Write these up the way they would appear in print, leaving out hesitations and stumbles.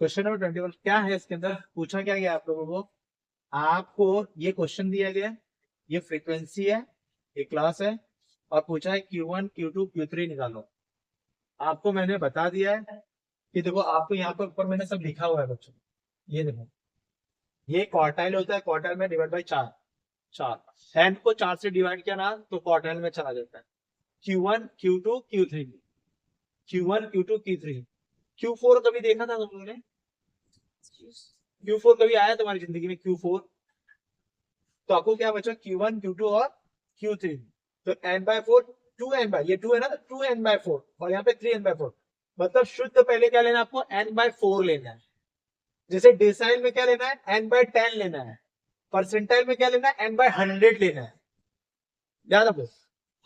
Question number 21 क्या है, इसके अंदर पूछा क्या गया आप लोगों को? आपको ये क्वेश्चन दिया गया, ये फ्रीक्वेंसी है, ये क्लास है, और पूछा है Q1 Q2 Q3 निकालो। आपको मैंने बता दिया है कि देखो, आपको यहाँ पर ऊपर मैंने सब लिखा हुआ है बच्चों। ये देखो, ये क्वार्टाइल होता है, क्वार्टाइल में डिवाइड बाई 4। 4 एन को 4 से डिवाइड किया ना तो क्वार्टाइल में चला जाता है। Q1 Q2 Q3, Q1 Q2 Q3। Q4 कभी देखा था तुम लोगों ने? Q4 कभी आया तुम्हारी जिंदगी में Q4? तो आपको क्या बचा? Q1 Q2 और Q3। तो n/4, 2n, ये 2 है ना, 2n/4, और यहाँ पे 3n/4। मतलब शुद्ध पहले क्या लेना आपको? n/4 लेना है। जैसे डेसाइल में क्या लेना है? n/10 लेना है। परसेंटाइल में क्या लेना है? n/100 लेना है। याद रखो।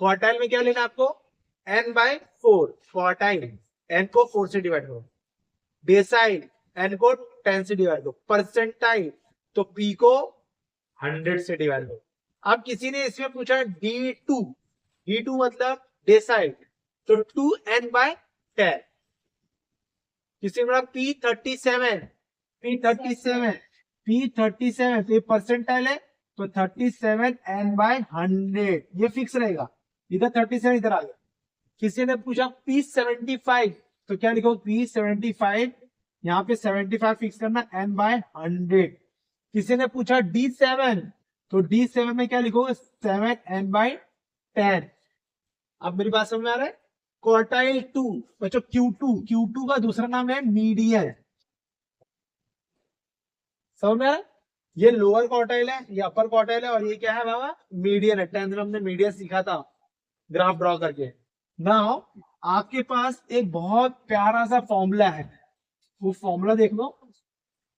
क्वार्टाइल में क्या लेना है आपको? n/4। क्वार्टाइल, n को 4 से डिवाइड करो। डेसाइल, n को 10 से डिवाइड करो। परसेंटाइल, तो p को 100 से डिवाइड करो। अब किसी ने इसमें पूछा D2, D2 मतलब डेसाइल, तो 2n/10। किसी ने बोला P37, P37, P37 तो ये परसेंटाइल है, तो 37n/100 ये फिक्स रहेगा। इधर 37 इधर आ गया। किसी ने पूछा P75, तो क्या लिखो? P75, यहाँ पे 75 फिक्स करना, n/100। किसी ने पूछा D7, तो D7 में क्या लिखोगे? 7n/10। अब मेरी बात समझ में आ रहा है? क्वार्टाइल 2 बच्चों, Q2 का दूसरा नाम है मीडियन। समझ में आ रहा है? ये लोअर क्वार्टाइल है, ये अपर क्वार्टाइल है, और ये क्या है बाबा? मीडियन है। 10th में हमने मीडियन सीखा था, ग्राफ ड्रॉ करके। नाउ आपके पास एक बहुत प्यारा सा फॉर्मूला है, वो फॉर्मूला देख लो।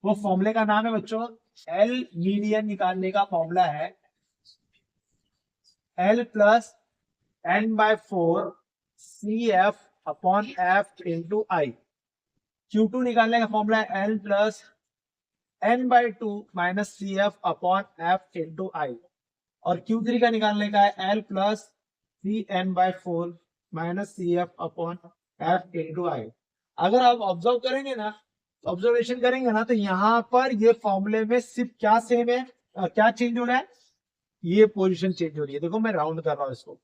वो फॉर्मूले का नाम है बच्चों, एल मीडियन निकालने का फॉर्मूला है L plus n/4 CF upon F into I. Q2 निकालने का फॉर्मूला है L plus n/2 minus CF upon F into I. और Q3 का निकालने का है L plus CN/4 minus CF upon F into I. अगर आप ऑब्जर्व करेंगे ना, ऑब्जर्वेशन करेंगे ना, तो यहाँ पर ये फॉर्मूले में सिर्फ क्या सेम है, क्या चेंज हो रहा है? ये पोजीशन चेंज हो रही है। देखो मैं राउंड कर रहा हूं इसको,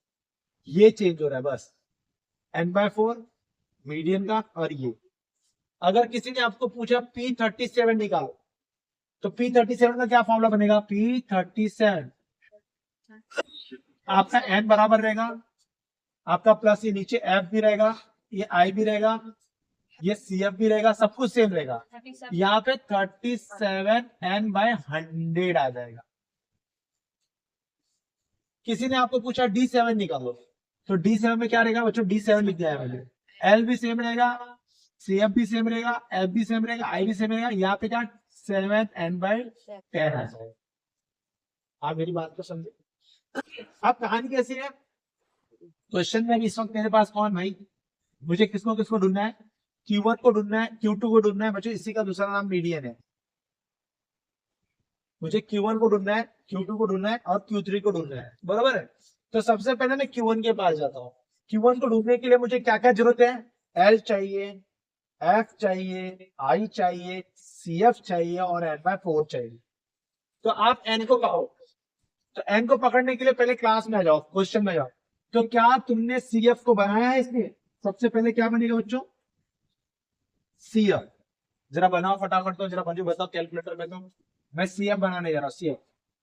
ये चेंज हो रहा है बस। n/4 मीडियन का, और ये। अगर किसी ने आपको पूछा P37 निकालो, तो P37 का क्या फॉर्मूला बनेगा? P37 आपका n बराबर रहेगा, आपका प्लस ये नीचे F भी रहेगा, ये I भी रहेगा, ये CF भी रहेगा, सब कुछ सेम रहेगा। यहाँ पे 37n/100 आ जाएगा। किसी ने आपको पूछा D7 निकालो, तो D7 में क्या रहेगा बच्चों? D7 लिख दिया है मैंने। L भी सेम रहेगा, CF भी सेम रहेगा, F भी सेम रहेगा, I भी सेम रहेगा। यहाँ पे क्या? 7n/10 आ जाएगा। आप मेरी बात को समझे? अब कहानी कैसी है? क्वेश्चन में इस वक्त मेरे पास कौन भाई? मुझे किसको किसको ढूंढना है? Q1 को ढूंढना है, Q2 को ढूंढना है बच्चों, इसी का दूसरा नाम मीडियन है। मुझे Q1 को ढूंढना है, Q2 को ढूंढना है, और Q3 को ढूंढना है, बराबर है? तो सबसे पहले मैं Q1 के पास जाता हूँ। Q1 को ढूंढने के लिए मुझे क्या क्या जरूरत है? L चाहिए, F चाहिए, I चाहिए, CF चाहिए, और n/4 चाहिए। तो आप n को कहो, तो n को पकड़ने के लिए पहले क्लास में आ जाओ, क्वेश्चन में जाओ। तो क्या तुमने CF को बनाया है? इसमें सबसे पहले क्या बनेगा बच्चों? CF। जरा बनाओ फटाफट, तो जरा मुझे बताओ कैलकुलेटर में। तो मैं CF बनाने जा रहा हूँ। CF,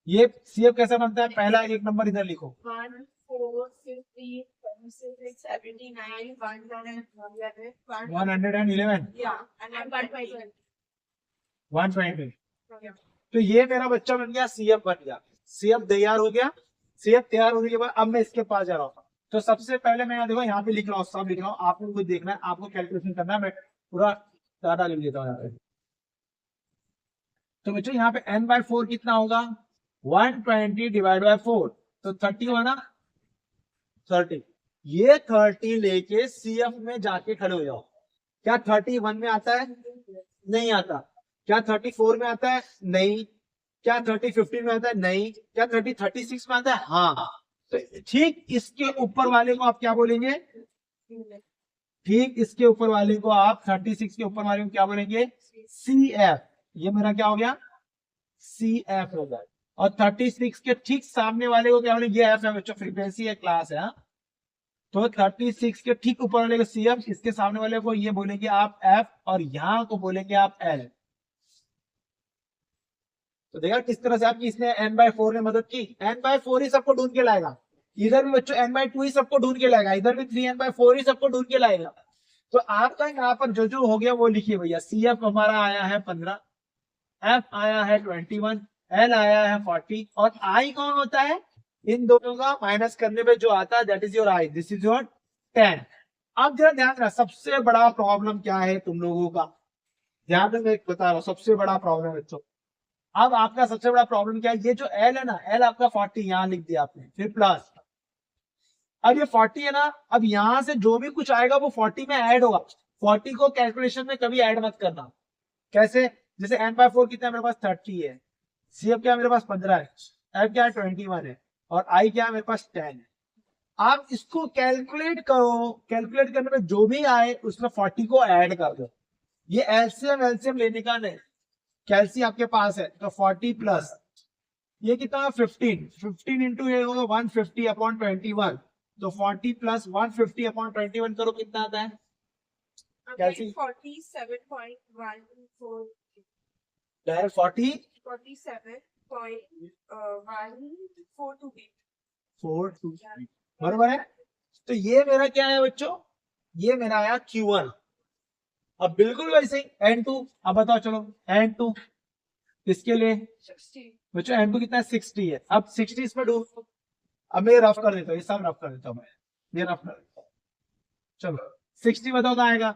ये CF कैसे बनता है? पहला एक नंबर इधर लिखो, 1, 4, 50, 76, 79, 111, yeah, and 120. 120। तो ये मेरा बच्चा बन गया, CF बन गया। CF तैयार हो गया। CF तैयार होने के बाद अब मैं इसके पास जा रहा हूँ। तो सबसे पहले मैं देखो यहाँ पे लिख रहा हूँ, सब लिख रहा हूँ, आपको कुछ देखना है, आपको कैलकुलेशन करना है। मैं पूरा डाटा लिख देता हूँ यहाँ पे। तो बच्चों यहाँ पे n/4 कितना होगा? 120 डिवाइड बाय 4, तो 30 हुआ ना? 30। ये 30 लेके CF में जाके खड़े हो जाओ। क्या 31 में आता है? नहीं आता। क्या 34 में आता है? नहीं। क्या 30 में आता है? नहीं। क्या 36 में आता है? हाँ। तो ठीक इसके ऊपर वाले को आप क्या बोलेंगे? ठीक इसके ऊपर वाले को आप 36 के ऊपर वाले को क्या बोलेंगे, सी एफ। ये मेरा क्या हो गया, सी एफ हो गया। और 36 के ठीक सामने वाले को क्या बोलेंगे, ये एफ है बच्चों, फ्रीक्वेंसी है, क्लास है। तो 36 के ठीक ऊपर वाले को सी एफ, इसके सामने वाले को ये बोलेंगे आप एफ, और यहां को बोलेंगे आप एल। तो देखा किस तरह से आपकी इसने n/4 ने मदद की। n/4 ही सबको ढूंढ के लाएगा, इधर भी बच्चों n/2 ही सबको ढूंढ के लाएगा, इधर भी 3n/4 ही सबको ढूंढ के लाएगा। तो आपका यहाँ पर जो जो हो गया वो लिखिए भैया। सी एफ हमारा आया है 15, एफ आया है 21, एल आया है 40, और आई कौन होता है, इन दोनों का माइनस करने पे जो आता है that is your I, this is your 10। अब जरा ध्यान रखना, सबसे बड़ा प्रॉब्लम क्या है तुम लोगों का, ध्यान में मैं बता रहा हूँ सबसे बड़ा प्रॉब्लम बच्चों। अब आपका सबसे बड़ा प्रॉब्लम क्या है, ये जो एल है ना, एल आपका 40 यहां लिख दिया आपने, फिर प्लस, अब ये 40 है ना, अब यहां से जो भी कुछ आएगा वो 40 में ऐड होगा। 40 को कैलकुलेशन में कभी ऐड मत करना। कैसे, जैसे n/4 कितना है मेरे पास 30 है, सी एफ क्या है मेरे पास 15 है, एफ क्या है 21 है, और आई क्या है मेरे पास 10 है। आप इसको कैलकुलेट करो, कैलकुलेट करने में जो भी आए उसमें 40 को ऐड कर दो। ये एलसीएम लेने का नहीं, कैलसी आपके पास है तो 40 प्लस ये कितना 15 इंटू ये होगा 150/21, तो 40 प्लस 150/21 करो कितना आता है, कैलसी 47.142 डायरेक्ट 47.142 बराबर है। तो ये मेरा क्या है बच्चों, ये मेरा आया Q1। अब बिल्कुल वैसे ही N2, अब बताओ चलो N2 किसके लिए 60 बच्चों, N2 कितना है 60 है। अब 60 इसमें ढूंढ, अब मैं रफ कर देता हूँ, ये सब रफ कर देता हूँ मैं, ये रफ कर देता हूँ। चलो 60 बताओ तो आएगा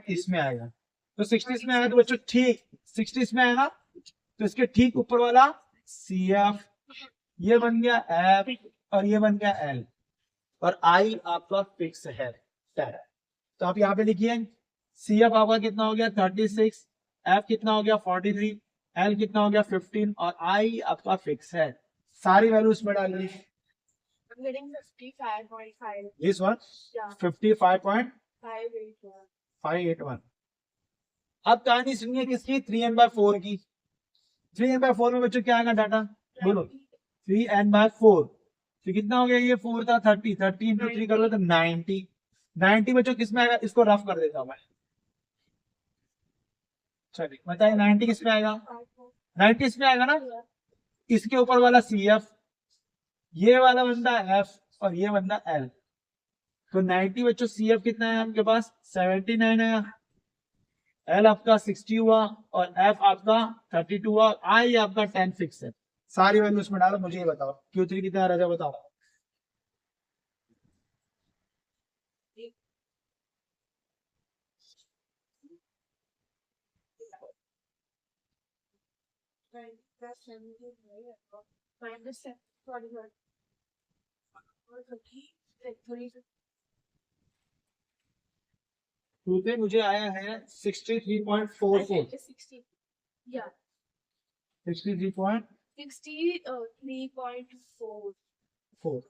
इसमें आएगा, तो 60 इसमें आएगा तो बच्चों ठीक 60 इसमें आएगा, तो इसके ठीक ऊपर वाला CF, ये बन गया F, और ये बन गया L, और I आपका फिक्स है 10। तो आप यहाँ पे लिखिए CF आपका कितना हो गया 36, F कितना हो गया 43, L कितना हो गया 15, और I आपका फिक्स है। सारी वैल्यू इसमें डाल ली। I'm getting 55.5. This one Yeah. 55.581। 581. अब कहानी सुनिए किसकी, 3n/4 की। 3n/4 में बच्चों क्या आएगा डाटा, बोलो 3n/4, तो कितना हो गया, ये 4 था 30, 30 इंटू 3 करोगे तो 90। 90 बच्चों किस में आएगा, इसको रफ कर देता हूं मैं, चलिए बताइए 90 किस में आएगा, 90 इसमें आएगा ना, इसके ऊपर वाला CF, ये वाला बंदा F, और ये बंदा L। तो 90 बच्चों CF कितना है आपके पास 79 है, L आपका 60 हुआ, और F आपका 32 हुआ, I आपका 10 फिक्स है। सारी वैल्यू इसमें डालो, मुझे ये बताओ Q3 कितना आ रहा है बताओ। Q3 मुझे आया है 63.44, 60. Yeah. 63.4, 63.4.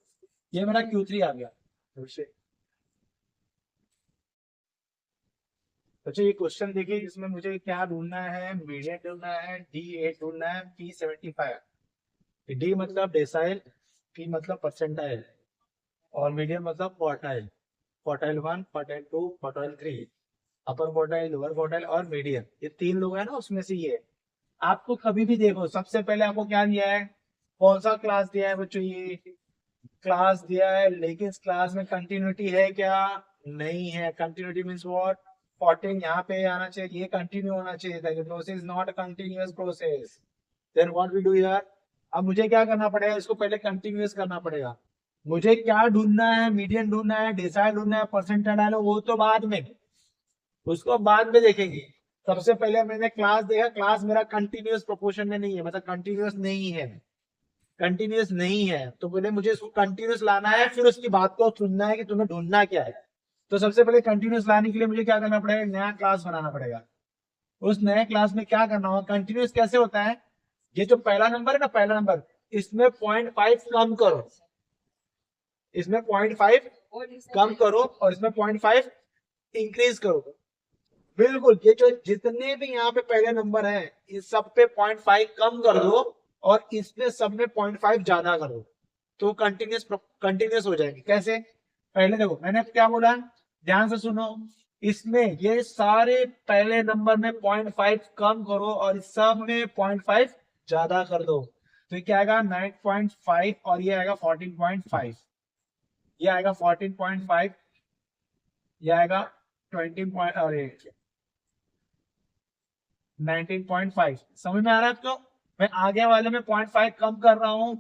ये मेरा Q3 आ गया। अच्छा ये क्वेश्चन देखिए, जिसमें मुझे क्या ढूंढना है, मीडियन ढूंढना है, D8 ढूंढना है, P75। D मतलब डेसाइल, P मतलब परसेंटाइल, और मीडियन मतलब क्वार्टाइल। क्वार्टाइल 1, क्वार्टाइल 2, क्वार्टाइल 3, अपर क्वार्टाइल, लोअर क्वार्टाइल और मीडियन, ये 3 लोग हैं ना, उसमें से ये आपको कभी भी देखो, सबसे पहले आपको क्या दिया है, कौन सा क्लास दिया है बच्चों, ये क्लास दिया है, लेकिन इस क्लास में कंटिन्यूटी है क्या, नहीं है। कंटिन्यूटी मींस व्हाट, 14 यहाँ पे आना चाहिए, ये कंटिन्यू होना चाहिए था, process is not a continuous process, then what we do here. अब मुझे क्या करना पड़ेगा, इसको पहले कंटिन्यूअस करना पड़ेगा। मुझे क्या ढूंढना है, मीडियन ढूंढना है, डेसाइल ढूंढना है, परसेंटाइल ढूंढना है, वो तो बाद में, उसको बाद में देखेंगे। सबसे पहले मैंने क्लास देखा, क्लास मेरा कंटिन्यूअस प्रोपोर्शन में नहीं है, मतलब कंटिन्यूअस नहीं है, कंटिन्यूअस नहीं है, तो पहले मुझे इसको कंटिन्यूअस लाना है, फिर उसकी बात को सुनना है कि तुम्हें ढूंढना क्या है। तो सबसे पहले कंटिन्यूअस लाने के लिए मुझे क्या करना पड़ेगा, नया क्लास बनाना पड़ेगा। उस नए क्लास में क्या करना होगा, कंटिन्यूअस कैसे होता है, ये जो पहला नंबर है ना, पहला नंबर, इसमें 0.5 कम करो, इसमें 0.5 What is कम करो और इसमें 0.5 इंक्रीज करो। बिल्कुल, ये जो जितने भी यहाँ पे पहले नंबर है इस सब पे 0.5 कम कर दो और इस पे सब में 0.5 ज्यादा करो तो कंटिन्यूस हो जाएगी। कैसे? पहले देखो मैंने क्या बोला, ध्यान से सुनो। इसमें ये सारे पहले नंबर में 0.5 कम करो और इस सब में 0.5 ज्यादा कर दो तो ये क्या आएगा 9.5 और ये आएगा 14.5, ये आएगा 14.5, ये आएगा 20 अरे 19.5। समझ में आ रहा है आपको? मैं आगे वाले में 0.5 कम कर रहा हूं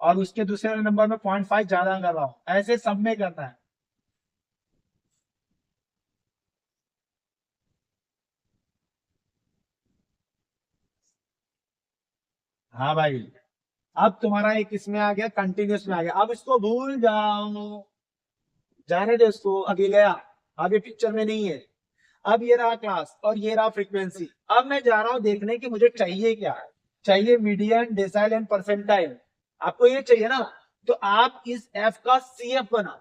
और उसके दूसरे नंबर में 0.5 ज्यादा कर रहा हूं, ऐसे सब में करना है। हाँ भाई, अब तुम्हारा एक इसमें आ गया, कंटिन्यूस में आ गया। अब इसको भूल जाओ, जाने दो इसको, अभी गया, आगे पिक्चर में नहीं है। अब ये रहा क्लास और ये रहा फ्रीक्वेंसी। अब मैं जा रहा हूं देखने की मुझे चाहिए क्या, चाहिए मीडियन, डेसाइल एंड परसेंटाइल। आपको ये चाहिए ना, तो आप इस एफ का सीएफ बनाओ।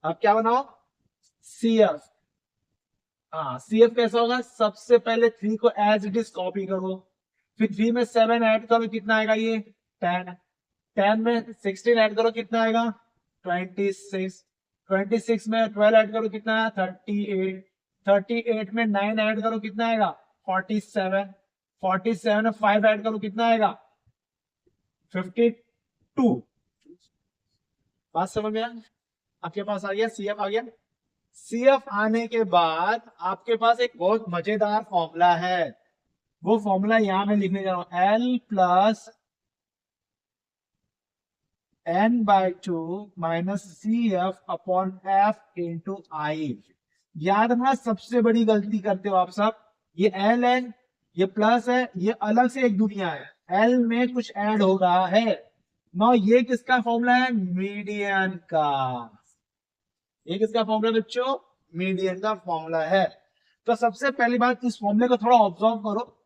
आप क्या बनाओ? सीएफ। हाँ, सीएफ कैसा होगा? सबसे पहले 3 को एज इट इज कॉपी करो, फिर 3 में 7 ऐड करो, कितना आएगा? ये 10। 10 में 16 ऐड करो, कितना आएगा? 26। 26 में 12 ऐड करो, कितना है? 38। 38 में 9 ऐड करो, कितना आएगा? 47। 47 में 5 ऐड करो, कितना आएगा? 52। बात समझ में? आपके पास आ गया सीएफ, आ गया। सीएफ आने के बाद आपके पास एक बहुत मजेदार फॉर्मूला है, वो फॉर्मूला यहां मैं लिखने जा रहा हूं, L plus n/2 minus CF upon F into I. याद रखना, सबसे बड़ी गलती करते हो आप सब, ये L है, ये प्लस है, ये अलग से एक दुनिया है, L में कुछ ऐड हो रहा है ना। ये किसका फॉर्मूला है? मीडियन का। ये किसका फॉर्मूला बच्चों? मीडियन का फॉर्मूला है। तो सबसे पहली बात, इस फॉर्मूले को थोड़ा ऑब्जर्व करो,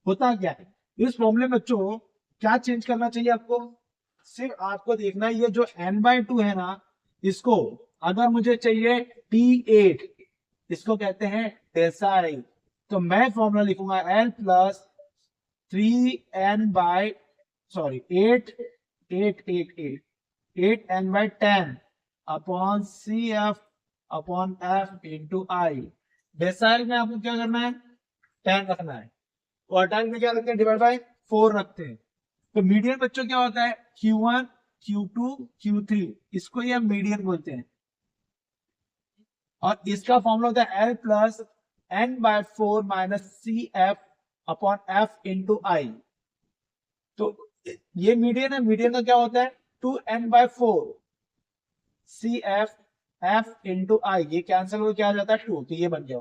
होता क्या है इस फॉर्मूले में बच्चों। क्या चेंज करना चाहिए आपको? सिर्फ आपको देखना है, ये जो n/2 है ना, इसको अगर मुझे चाहिए T8, इसको कहते हैं डेसाइल, तो मैं फॉर्मूला लिखूंगा L plus 8n/10 upon CF upon F into I. Decile में आपको क्या करना है? 10 रखना है। क्वार्टाइल में क्या रखते हैं? डिवाइड बाय 4 रखते हैं। तो मीडियन बच्चों क्या होता है? Q1, Q2, Q3, इसको ये हम मीडियन बोलते हैं। और इसका फॉर्मूला होता है L plus n/4 minus CF upon F into I. तो ये मीडियन है, मीडियन का क्या होता है? 2n/4 CF F इंटू आई। ये कैंसिल हो क्या आ जाता है? 2, तो ये बन गया।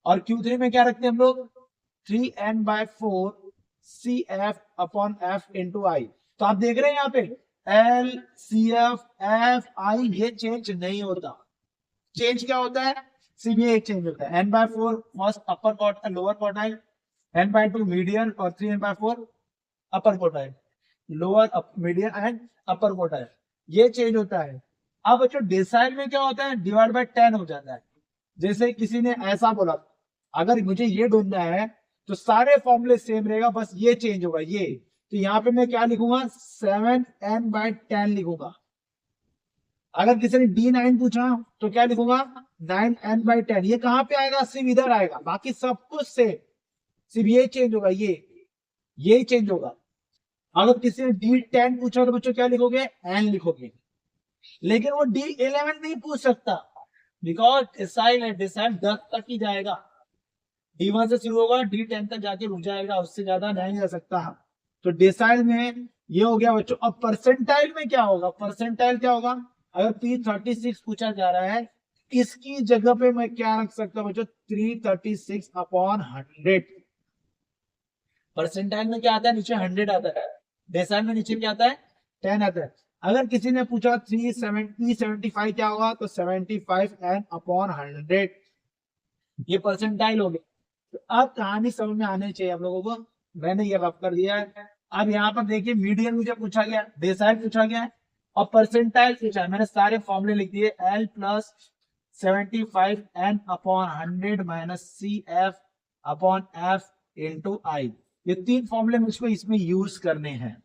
और Q3 में क्या रखते हैं हम लोग? 3n/4 CF upon F into I. तो आप देख रहे हैं यहाँ पे L CF F I, ये चेंज नहीं होता। चेंज क्या होता है? सिर्फ ये एक चेंज होता है, n/4 फर्स्ट अपर quartile, lower quartile, n/2 median और 3n/4 upper quartile, lower median and upper quartile, ये चेंज होता है। अब बच्चों डेसाइल में क्या होता है? डिवाइड बाय 10 हो जाता है। जैसे किसी ने ऐसा बोला, अगर मुझे ये ढूंढना है तो सारे फॉर्मूले सेम रहेगा, बस ये चेंज होगा ये। तो यहाँ पे मैं क्या लिखूंगा? 7n/10 लिखूंगा। अगर किसी ने D9 पूछा तो क्या लिखूंगा? 9n/10। ये कहां पे आएगा? सिर्फ इधर आएगा, बाकी सब कुछ सेम, सिर्फ ये चेंज होगा, ये चेंज होगा। अगर किसी ने D10 पूछा तो बच्चों क्या लिखोगे? n लिखोगे। लेकिन वो D11 नहीं पूछ सकता, बिकॉज डिसाइल है, डिसाइल 10 तक ही जाएगा। D1 से शुरू होगा, D10 तक जाके रुक जाएगा, उससे ज्यादा नहीं जा सकता। तो डिसाइल में ये हो गया बच्चों। अब परसेंटाइल में क्या होगा? परसेंटाइल क्या होगा? अगर P36 पूछा जा रहा है, इसकी जगह पे मैं क्या रख सकता हूं बच्चों? 336 अपॉन 100। परसेंटाइल में क्या आता है? नीचे 100 आता है। डेसाइल में नीचे क्या आता है? 10 आता है। अगर किसी ने पूछा 375 क्या होगा? तो 75n अपॉन 100, ये परसेंटाइल हो गया। तो अब कहानी समझ में आनी चाहिए आप लोगों को, मैंने ये रफ कर दिया है। अब यहाँ पर देखिए, मीडियन मुझे पूछा गया, डेसाइल पूछा गया है, और परसेंटाइल पूछा है, मैंने सारे फॉर्मूले लिख दिए, L plus 75 N upon 100 minus CF upon F into I। ये 3 फॉर्मूले मुझको इसमें यूज करने हैं।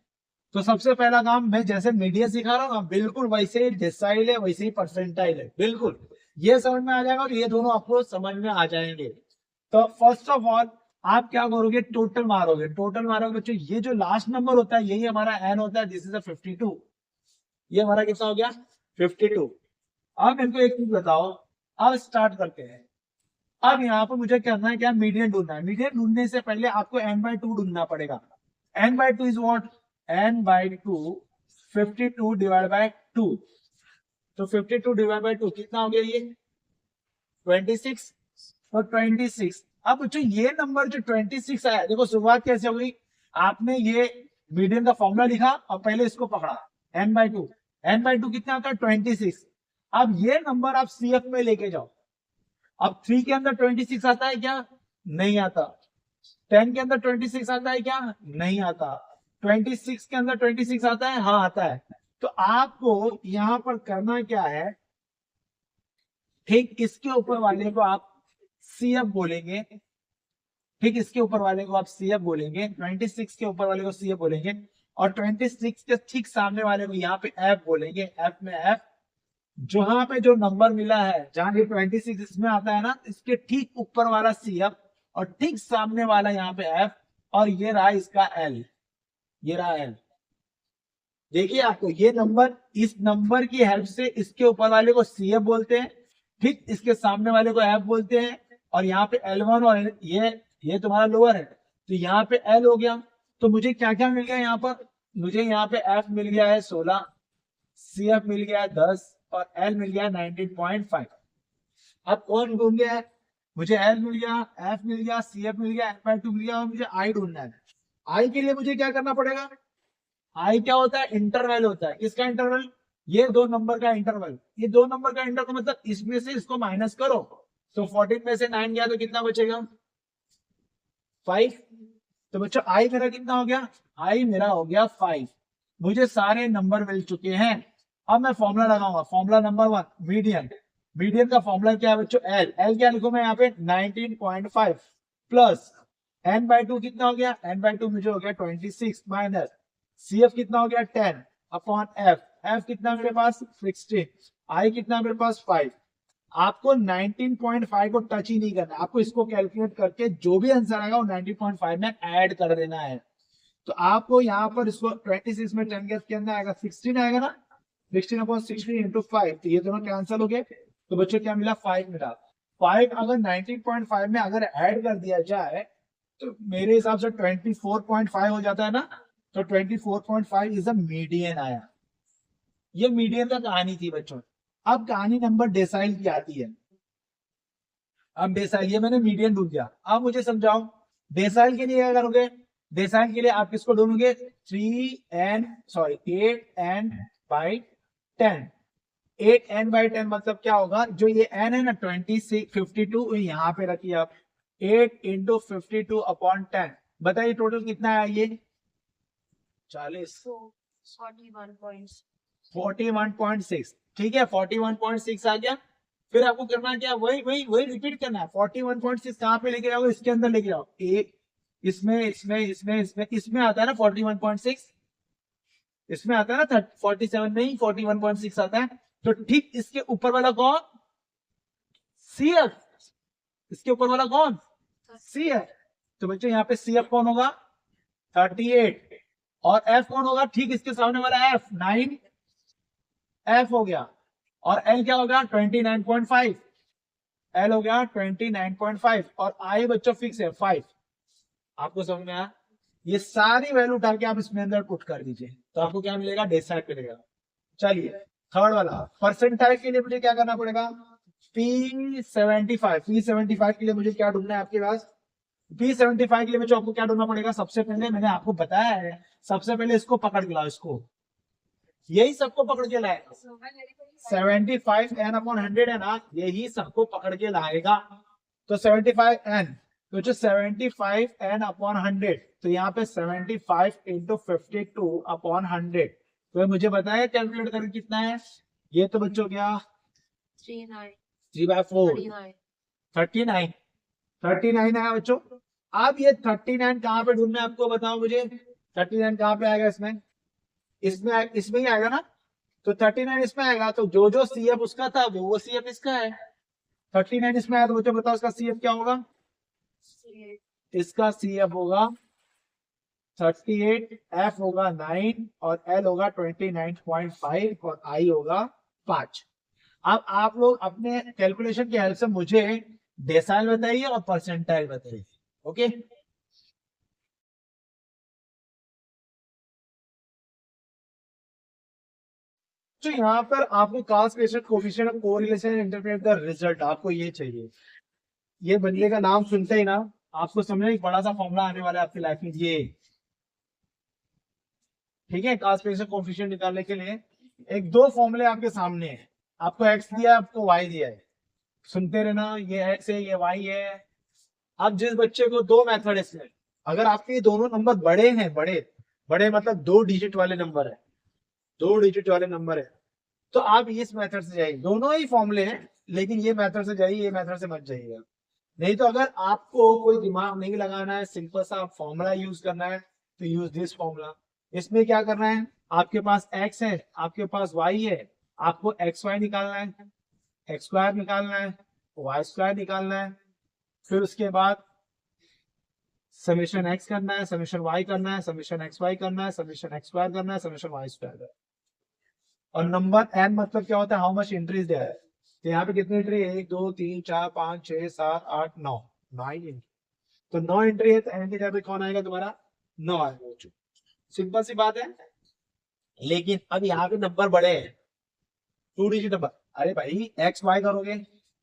तो सबसे पहला काम, मैं जैसे मीडियन सिखा रहा हूँ ना, बिल्कुल वैसे ही डेसाइल है, वैसे ही परसेंटाइल है, बिल्कुल ये समझ में आ जाएगा और ये दोनों आपको समझ में आ जाएंगे। तो फर्स्ट ऑफ ऑल आप क्या करोगे, टोटल मारोगे। टोटल मारोगे बच्चों, ये जो लास्ट नंबर होता है यही हमारा n होता है, दिस इज 52। ये हमारा कितना हो गया, 52। अब इनको एक चीज बताओ, अब स्टार्ट करते हैं। अब यहाँ पर मुझे करना है क्या, मीडियन ढूंढना है। मीडियन ढूंढने से पहले आपको n/2 ढूंढना पड़ेगा। n/2 is what, n/2 52 divide by 2। तो 52 डिवाइड बाय 2 कितना हो गया, ये 26। और 26, अब बच्चों ये नंबर जो 26 आया, देखो शुरुआत कैसे हो गई, आपने ये मीडियन का फॉर्मूला लिखा और पहले इसको पकड़ा n/2। n/2 कितना होता है, 26। अब ये नंबर आप CF में लेके जाओ। अब 3 के अंदर 26 आता है क्या, नहीं आता। 10 के अंदर 26 आता है क्या, नहीं आता। 26 के अंदर 26 आता है, हाँ आता है। तो आपको यहां पर करना क्या है, ठीक इसके ऊपर वाले को आप CF बोलेंगे, ठीक इसके ऊपर वाले को आप CF बोलेंगे, 26 के ऊपर वाले को CF बोलेंगे, और 26 के ठीक सामने वाले को यहाँ पे F बोलेंगे। F में F, जहां पे जो नंबर मिला है, जहां ये 26 इसमें आता है ना, इसके ठीक ऊपर वाला CF और ठीक सामने वाला यहाँ पे F, और ये रहा इसका L, ये रहा L। देखिए आपको ये नंबर, इस नंबर की हेल्प से इसके ऊपर वाले को CF बोलते हैं, ठीक इसके सामने वाले को F बोलते हैं, और यहाँ पे L1 और ये तुम्हारा लोअर है, तो यहाँ पे L हो गया। तो मुझे क्या क्या मिल गया यहाँ पर, मुझे यहाँ पे F मिल गया है 16, CF मिल गया है 10 और L मिल गया है 19.5। अब कौन ढूंढ गया है, मुझे L मिल गया, F मिल गया, CF मिल गया, n/2 मिल गया, और मुझे I ढूंढना है। I के लिए मुझे क्या करना पड़ेगा, I क्या होता है, इंटरवल होता है। किसका इंटरवल, ये दो नंबर का इंटरवल। ये दो नंबर का इंटरवल मतलब इसमें से इसको माइनस करो, तो 14 में से 9 गया तो कितना बचेगा, 5। तो बच्चों I मेरा कितना हो गया, I मेरा हो गया 5। मुझे सारे नंबर मिल चुके हैं। अब मैं फॉर्मूला लगाऊंगा, फॉर्मूला नंबर 1, मीडियन। मीडियन का फॉर्मूला क्या है बच्चों, L क्या लिखूं मैं यहाँ पे, 19.5 प्लस n/2 कितना हो गया, n/2 मुझे हो गया 26 माइनस CF कितना हो गया 10 अपॉन F कितना मेरे पास 16, I कितना मेरे पास 5। आपको 19.5 को टच ही नहीं करना, आपको इसको कैलकुलेट करके जो भी आंसर आएगा वो 19.5 में ऐड कर देना है। तो आपको यहाँ पर इसको 26 में 10 के अंदर आएगा 16 आएगा ना, 16 अपॉन 16 इंटू 5, तो ये दोनों कैंसिल हो गए। तो बच्चों क्या मिला, 5 मिला। 5 अगर 19.5 में अगर ऐड कर दिया जाए तो मेरे हिसाब से 24.5 हो जाता है ना। तो 24.5 इज अ मीडियन आया। ये मीडियन का कहानी थी बच्चों। अब कहानी नंबर डेसाइल की आती है। अब डेसाइल, ये मैंने मीडियन ढूंढ दिया। अब मुझे समझाओ डेसाइल के लिए क्या करोगे। डेसाइल के लिए आप किसको ढूंढोगे, 8n/10। 8n/10 मतलब क्या होगा, जो ये n है ना 26 52 यहाँ पे रखिए आप, 8 इंटू 52 अपॉन 10। बताइए टोटल कितना है ये, 40, 41.6। ठीक है, 41.6 आ गया। फिर आपको करना क्या, वही रिपीट करना है। 41.6 कहाँ पे लेके जाओगे, इसके अंदर लेके जाओ। इसमें आता है ना 41.6, इसमें आता है ना 47 नहीं 41.6 आता है। तो ठीक इसके ऊपर वाला कौन, CF। इसके ऊपर वाला कौन, CF। तो बच्चों यहाँ पे CF कौन होगा, 38, और F कौन होगा, ठीक इसके सामने वाला F 9, F हो गया। और L क्या हो गया, 29.5, L हो गया 29.5, और I बच्चों फिक्स है 5। आपको समझ में आया, ये सारी वैल्यू उठा के आप इसमें अंदर पुट कर दीजिए, तो आपको क्या मिलेगा, डेसाइल मिलेगा। चलिए थर्ड वाला, परसेंटाइल के लिए मुझे क्या करना पड़ेगा, P75 के लिए मुझे क्या ढूंढना है आपके पास। P75 के लिए मुझे आपको क्या ढूंढना पड़ेगा, सबसे पहले मैंने आपको बताया है, सबसे पहले इसको पकड़ के लाओ, इसको यही सबको पकड़ के लाएगा। 75n/100 है ना, यही सबको पकड़ के लाएगा। तो 75n, तो जो 75n/100, तो यहाँ पे 75 इंटू 52 अपॉन 100, तो मुझे बताया कैलकुलेट करके कितना है। ये तो बच्चों क्या 39. 3/4 39. 39 39 है बच्चों। अब ये 39 कहाँ पे ढूंढना है आपको बताओ मुझे। 39 कहाँ पे आएगा इसमें, इसमें ही आएगा ना। तो 39 इसमें आएगा, तो जो जो CF उसका था वो CF इसका है। 39 इसमें आया तो मुझे बताओ इसका CF क्या होगा। 38. इसका CF होगा 38, F होगा 9 और L होगा 29.5 और I होगा 5। अब आप लोग अपने कैलकुलेशन की हेल्प से मुझे डेसाइल बताइए और परसेंटाइल बताइए। ओके, तो यहाँ पर आपको cost ratio coefficient of correlation interpret the result आपको ये चाहिए। ये बंदे का नाम सुनते ही ना आपको समझना एक बड़ा सा फॉर्मूला आने वाला है आपकी लाइफ में ये। ठीक है, कास्ट रेशियो कोएफिशिएंट निकालने के लिए एक दो फॉर्मूले आपके सामने हैं। आपको एक्स दिया है, आपको वाई दिया है। सुनते रहना, ये एक्स है ये वाई है। अब जिस बच्चे को दो मेथड है इसमें, अगर आपके ये दोनों नंबर बड़े हैं, बड़े बड़े मतलब 2 डिजिट वाले नंबर है, 2 डिजिट वाले नंबर है, तो आप इस मेथड से जाइए। दोनों ही फॉर्मूले हैं लेकिन ये मेथड से जाइए, ये मेथड से मत जाइएगा। नहीं तो अगर आपको कोई दिमाग नहीं लगाना है, सिंपल सा फॉर्मूला यूज करना है तो यूज दिस फॉर्मूला। इसमें क्या करना है, आपके पास x है, आपके पास y है, आपको xy निकालना है, x स्क्वायर निकालना है, y स्क्वायर निकालना है। फिर उसके बाद समेशन x करना है, समेशन y करना है, समेशन xy करना है, समेशन x स्क्वायर करना है, समेशन y स्क्वायर करना है। और नंबर n मतलब क्या होता है, हाउ मच एंट्रीज देयर है। तो यहाँ पे कितनी एंट्री है, 1 2 3 4 5 6 7 8 9 9 एंट्री। तो 9 एंट्री है तो n की जगह पे कौन आएगा तुम्हारा, 9 आएगा। सिंपल सी बात है। लेकिन अब यहाँ पे नंबर बड़े हैं, 2 डिजिट नंबर। अरे भाई एक्स वाई करोगे,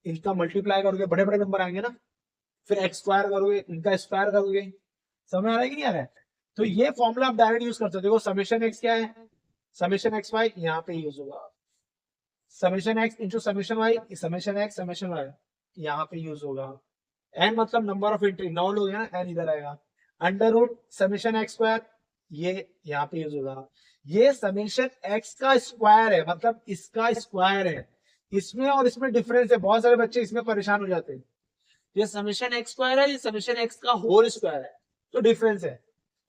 इनका मल्टीप्लाई करोगे, बड़े बड़े नंबर आएंगे ना। फिर एक्स स्क्वायर करोगे, इनका स्क्वायर करोगे। समझ आ रहा है कि नहीं आ रहा है। तो ये फॉर्मूला आप डायरेक्ट यूज कर सकते हो। देखो समेशन एक्स क्या है, समेशन एक्स वाई यहाँ पे यूज होगा। Summation X into summation Y, summation X summation Y यहाँ पे यूज होगा। एन मतलब नंबर ऑफ एंट्री, 9 लोग हैं ना, एन इधर आएगा। Under root summation X square ये यहाँ पे यूज होगा। ये समेशन एक्स का स्क्वायर है, मतलब इसका स्क्वायर है। इसमें और इसमें डिफरेंस है, बहुत सारे बच्चे इसमें परेशान हो जाते हैं। ये समेशन एक्स स्क्वायर है, ये समेशन एक्स का होल स्क्वायर है, तो डिफरेंस है।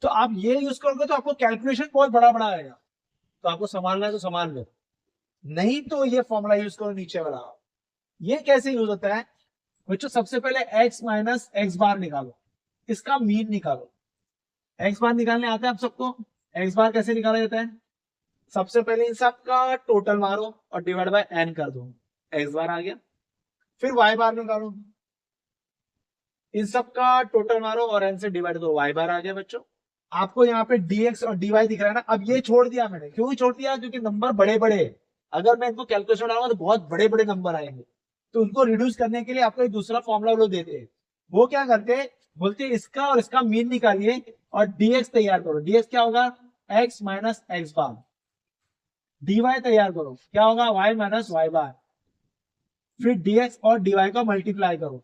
तो आप ये यूज करोगे तो आपको कैलकुलेशन बहुत बड़ा बड़ा आएगा। तो आपको संभालना है तो संभाल लो, नहीं तो ये फॉर्मूला यूज करो नीचे वाला। ये कैसे यूज होता है बच्चों, सबसे पहले x माइनस एक्स बार निकालो, इसका मीन निकालो। एक्स बार निकालने आता है आप सबको, एक्स बार कैसे निकाला जाता है, सबसे पहले इन सब का टोटल मारो और डिवाइड बाय n कर दो, एक्स बार आ गया। फिर y बार निकालो, इन सब का टोटल मारो और n से डिवाइड करो, y बार आ गया बच्चों। आपको यहाँ पे dx और dy दिख रहा है ना। अब ये छोड़ दिया मैंने, क्यों छोड़ दिया, क्योंकि नंबर बड़े बड़े, अगर मैं इनको कैलकुलेशन डालूंगा तो बहुत बड़े बड़े नंबर आएंगे। तो उनको रिड्यूस करने के लिए आपको एक दूसरा फॉर्मूला वो लोग देते हैं। वो क्या करते हैं, बोलते हैं इसका और इसका मीन निकालिए और dx तैयार करो। dx क्या होगा, x माइनस एक्स बार। dy तैयार करो, क्या होगा, y माइनस वाई बार। फिर dx और dy का मल्टीप्लाई करो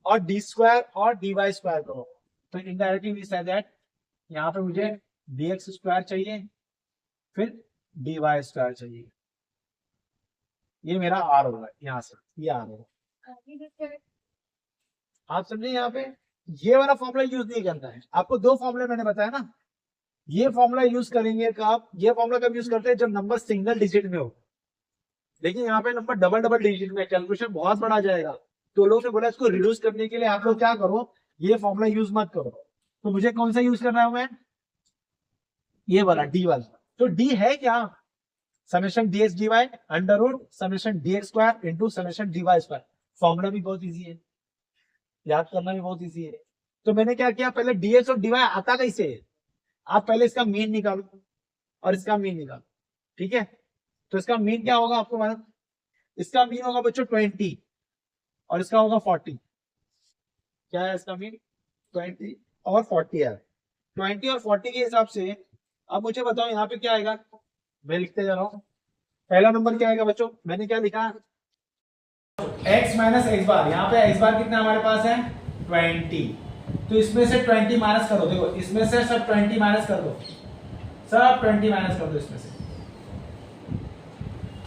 और डी स्क्वायर और dy स्क्वायर करो। तो इनडायरेक्टली वी से दैट यहाँ पे मुझे dx स्क्वायर चाहिए, फिर dy स्क्वायर चाहिए। ये मेरा r होगा, यहाँ से ये r होगा। आप समझे, यहाँ पे ये वाला फॉर्मूला यूज नहीं करना है आपको। दो फॉर्मूले मैंने बताया ना, ये फॉर्मूला यूज करेंगे कब, ये फॉर्मूला कब यूज करते हैं, जब नंबर सिंगल डिजिट में हो। लेकिन यहाँ पे नंबर डबल डबल डिजिट में, कैलकुलेशन बहुत बड़ा जाएगा। तो लोगों ने बोला इसको रिड्यूस करने के लिए आप लोग क्या करो, ये फॉर्मूला यूज मत करो। तो मुझे कौन सा यूज करना है, मैं ये वाला डी वाला। तो डी है क्या, summation dx dy under root summation dx square into summation dy square. Formula भी बहुत इजी है, याद करना भी बहुत इजी है। तो मैंने क्या किया, पहले dx और dy आता कैसे है, आप पहले इसका मीन निकालो और इसका मीन निकालो। ठीक है, तो इसका मीन क्या होगा आपको मालूम, इसका मीन होगा बच्चों 20 और इसका होगा 40। क्या है इसका मीन, 20 और 40 है। 20 और 40 के हिसाब से अब मुझे बताओ यहाँ पे क्या आएगा, मैं लिखते जा रहा हूँ। पहला नंबर क्या आएगा बच्चों, मैंने क्या लिखा, x माइनस एक्स बार। यहाँ पे एक्स बार कितना हमारे पास है 20, तो इसमें से 20 माइनस करो। देखो इसमें से सब 20 माइनस कर दो, सब 20 माइनस कर दो इसमें से।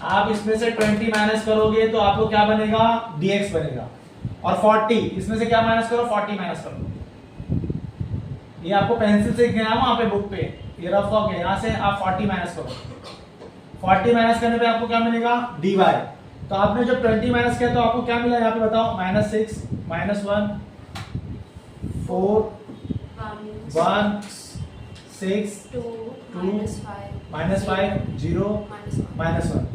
आप इसमें से 20 माइनस करोगे तो आपको क्या बनेगा, dx बनेगा। और 40 इसमें से क्या माइनस करो, 40 माइनस कर दो। ये आपको पेंसिल से लिखना है वहां पे बुक पे, ये रफ हो गया। यहां से आप 40 माइनस करो, 40 माइनस करने पे आपको क्या मिलेगा, dy। तो आपने जब 20 माइनस किया तो आपको क्या मिला यहाँ पे बताओ, -6 -1 4 1 6 2 2 -5 -5 0 -1 -1।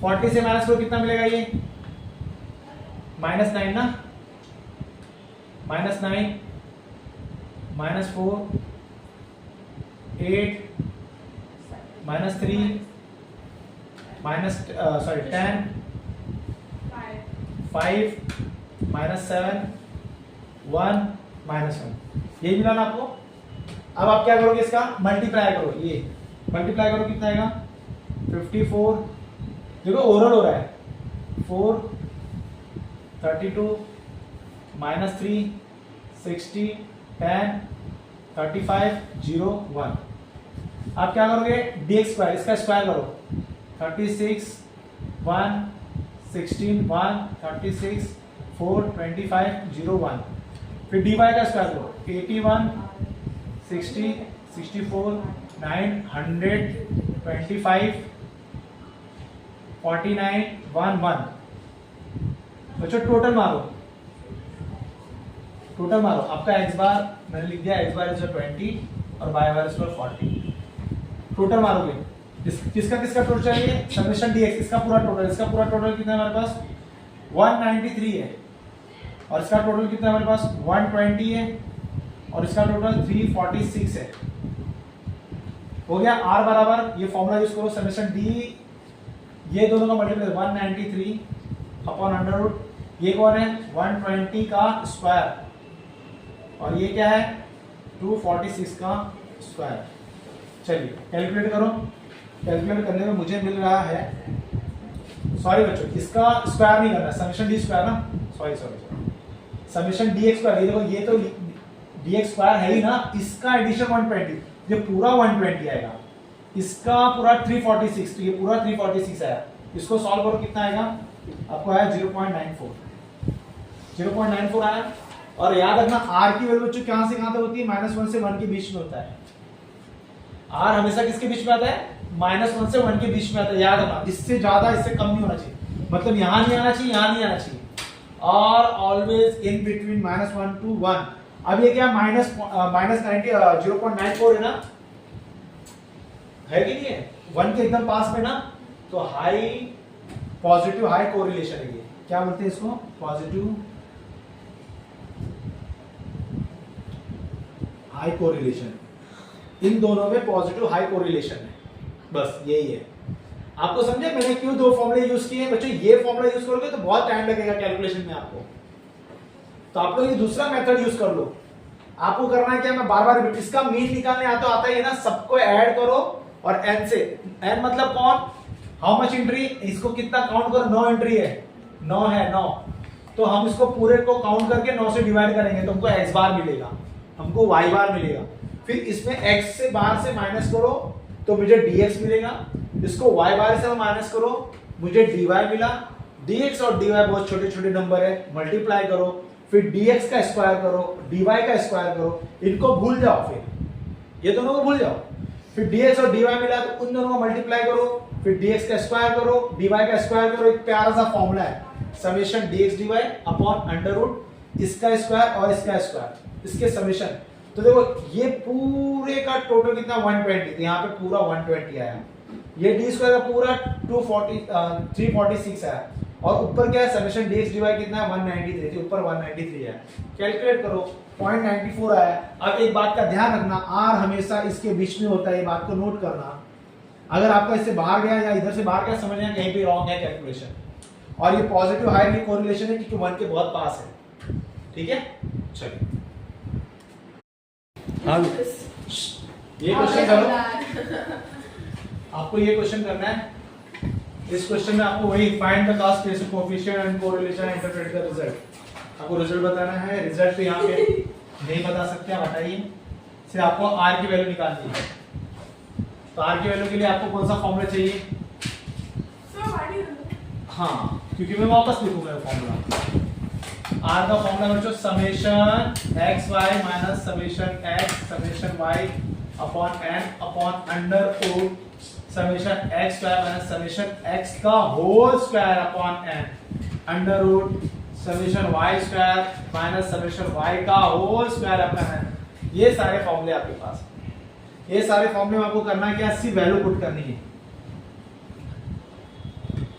40 से माइनस करो कितना मिलेगा, ये -9 ना, -9 -4 8 -3 10 5 -7 1 -1। यही मिला ना आपको। अब आप क्या करोगे, इसका मल्टीप्लाई करो, ये मल्टीप्लाई करो कितना आएगा, 54 देखो ओवरऑल हो रहा है, 4 32 -3 60 10 35 0 1। आप क्या करोगे, dx स्क्वायर, इसका स्क्वायर करो, 36 1 16 1 36 4 25 0 1। फिर dy का स्क्वायर करो, 81 60 64 9 100 25 49 1 1। बच्चों टोटल मारो, टोटल मारो। आपका x बार मैंने लिख दिया, x बार इज 20 और y बार इज 40। टोटल मारोगे, किसका किसका टोटल चाहिए, समेशन dx, इसका पूरा टोटल, इसका पूरा टोटल कितना है हमारे पास, 193 है। और इसका टोटल कितना है हमारे पास, 120 है। और इसका टोटल 346 है। हो गया। r बराबर, ये फॉर्मूला यूज करो, समेशन d, ये दोनों का मल्टीप्लाई 193 अपॉन अंडर रूट, ये कौन है, 120 का स्क्वायर, और ये क्या है, 246 का स्क्वायर। चलिए कैलकुलेट करो। कैलकुलेट करने में मुझे मिल रहा है, सॉरी बच्चों, इसका स्क्वायर नहीं करना, समेशन डी स्क्वायर ना, सॉरी समेशन dx स्क्वायर। ये देखो, ये तो dx स्क्वायर है ही ना, इसका एडिशन 120, ये पूरा 120 आएगा, इसका पूरा 346, तो ये पूरा 346 आया। इसको सॉल्व करो, कितना आएगा, आपको आया 0.94 आया। और याद रखना r की वैल्यू बच्चों कहां से कहां तक होती है, -1 से 1 के बीच में होता है। r हमेशा किसके बीच में आता है, -1 से 1 के बीच में आता है। याद रखना, इससे ज्यादा इससे कम नहीं होना चाहिए, मतलब यहां नहीं आना चाहिए, यहां नहीं आना चाहिए, और ऑलवेज इन बिटवीन -1 to 1। अब ये क्या, -0.94 है ना, है कि नहीं है, 1 के एकदम पास में ना, तो हाई पॉजिटिव हाई कोरिलेशन है। ये क्या बोलते हैं इसको, पॉजिटिव हाई कोरिलेशन। इन दोनों में पॉजिटिव हाई कोरिलेशन है, बस यही है। आपको समझे मैंने क्यों दो फॉर्मूले यूज किए बच्चों। ये फॉर्मूला यूज करोगे तो बहुत टाइम लगेगा कैलकुलेशन में आपको, तो आप लोग ये दूसरा मेथड यूज कर लो। आपको करना है क्या, मैं बार बार इसका मीन निकालने आता है ना, सबको ऐड करो और n से, n मतलब कौन, हाउ मच एंट्री, इसको कितना काउंट करो, 9 एंट्री है, 9 है 9, तो हम इसको पूरे को काउंट करके 9 से डिवाइड करेंगे तो हमको x बार मिलेगा, हमको y बार मिलेगा। फिर इसमें x से बाहर से माइनस करो तो मुझे dx मिलेगा, इसको y बार से माइनस करो, मुझे dy मिला। dx और dy बहुत छोटे छोटे नंबर है, मल्टीप्लाई करो, फिर dx का स्क्वायर करो, dy का स्क्वायर करो, इनको भूल जाओ, फिर ये दोनों को भूल जाओ। फिर dx और dy मिला तो उन दोनों को मल्टीप्लाई करो, फिर dx का स्क्वायर करो, dy का स्क्वायर करो। एक प्यारा सा फॉर्मूला है, summation dx dy upon under root इसका स्क्वायर और इसका स्क्वायर, इसके समेशन। तो देखो ये पूरे का टोटल कितना 120, तो यहाँ पे पूरा 120 आया। ये डी स्क्वायर का पूरा 346 आया, और ऊपर क्या है, समेशन dx dy कितना है 193, तो ऊपर 193 है। कैलकुलेट करो, 0.94 आया। अब एक बात का ध्यान रखना, r हमेशा इसके बीच में होता है, ये बात को नोट करना। अगर आपका इससे बाहर गया या इधर से बाहर गया, समझना कहीं पे रॉन्ग है कैलकुलेशन। और ये पॉजिटिव हाई कोरिलेशन है क्योंकि 1 के बहुत पास है, ठीक है। चलिए हाँ, ये क्वेश्चन करो, आपको ये क्वेश्चन करना है। इस क्वेश्चन में आपको वही find the cost space coefficient and correlation interpret the result, आपको रिजल्ट बताना है। रिजल्ट तो यहाँ पे नहीं बता सकते, आप हटाइए, सिर्फ आपको r की वैल्यू निकालनी है। तो आर की वैल्यू के लिए आपको कौन सा फॉर्मूला चाहिए? हाँ, क्योंकि मैं वापस लिखूंगा वो फॉर्मूला। आर का फॉर्मूला बच्चों summation X Y minus summation X summation Y upon N upon under root summation X square minus summation X का whole square upon N under root summation Y square minus summation Y का whole square upon N. ये सारे फॉर्मूले आपके पास हैं। ये सारे फॉर्मूले में आपको करना है क्या? सिर्फ वैल्यू पुट करनी है,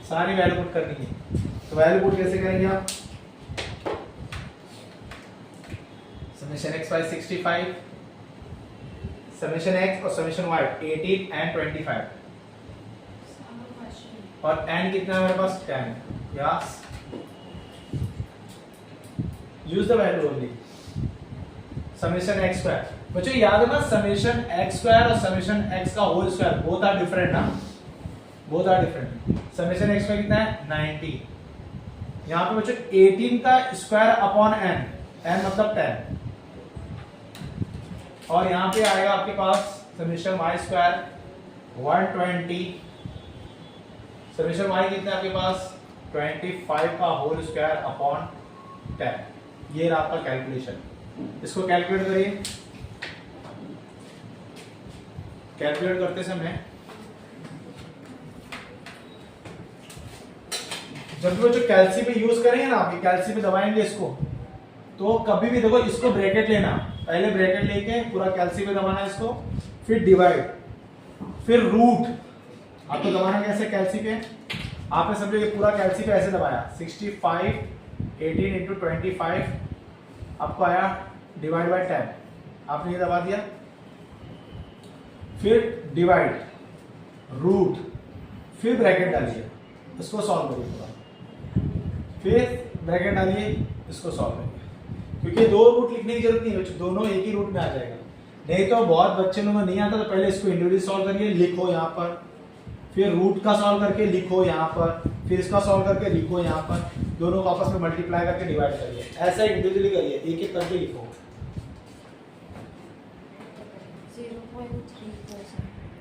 सारी वैल्यू पुट करनी है। तो वैल्यू पुट कैसे करेंगे आप? Summation X Y 65 summation X और समेशन वाई 18 एंड 25 और एन कितना है हमारे पास? 10। Yes, use the value only. Summation X square बच्चों याद है ना, समेशन एक्स स्क्वायर और समेशन एक्स का whole square both are different ना, both are different. Summation X square कितना है? 90। यहां पे बच्चों 18 का स्क्वायर अपॉन एन, एन मतलब 10, और यहां पे आएगा आपके पास summation Y square 120 summation Y कितना है आपके पास? 25 का होल स्क्वायर अपॉन 10। ये रहा आपका कैलकुलेशन। इसको कैलकुलेट करिए। कैलकुलेट करते समय जब भी जो कैल्सी पे यूज करेंगे ना, आप कैल्सी पे दबाएंगे इसको, तो कभी भी देखो इसको ब्रैकेट लेना, पहले ब्रैकेट लेके पूरा कैल्सी पे दबाना इसको, फिर डिवाइड, फिर रूट। आपको दबाना कैसे कैल्सी पे? आपने समझो ये पूरा कैल्सी पे ऐसे दबाया 65 18 इंटू 25 आपको आया डिवाइड बाय 10, आपने ये दबा दिया, फिर डिवाइड रूट, फिर ब्रैकेट डालिए, इसको सॉल्व करिए पूरा, फिर ब्रैकेट डालिए, इसको सॉल्व करिए। क्योंकि दो रूट लिखने की जरूरत नहीं है बच्चों, दोनों एक ही रूट में आ जाएगा। नहीं तो बहुत बच्चे लोगों को नहीं आता, तो पहले इसको इंडिविजुअली सॉल्व करिए, लिखो यहाँ पर, फिर रूट का सॉल्व करके लिखो यहाँ पर, फिर इसका सॉल्व करके लिखो यहाँ पर, दोनों को आपस में मल्टीप्लाई करके डिवाइड करिए। ऐसा इंडिविजुअली करिए, एक एक करके लिखो। 0.3%।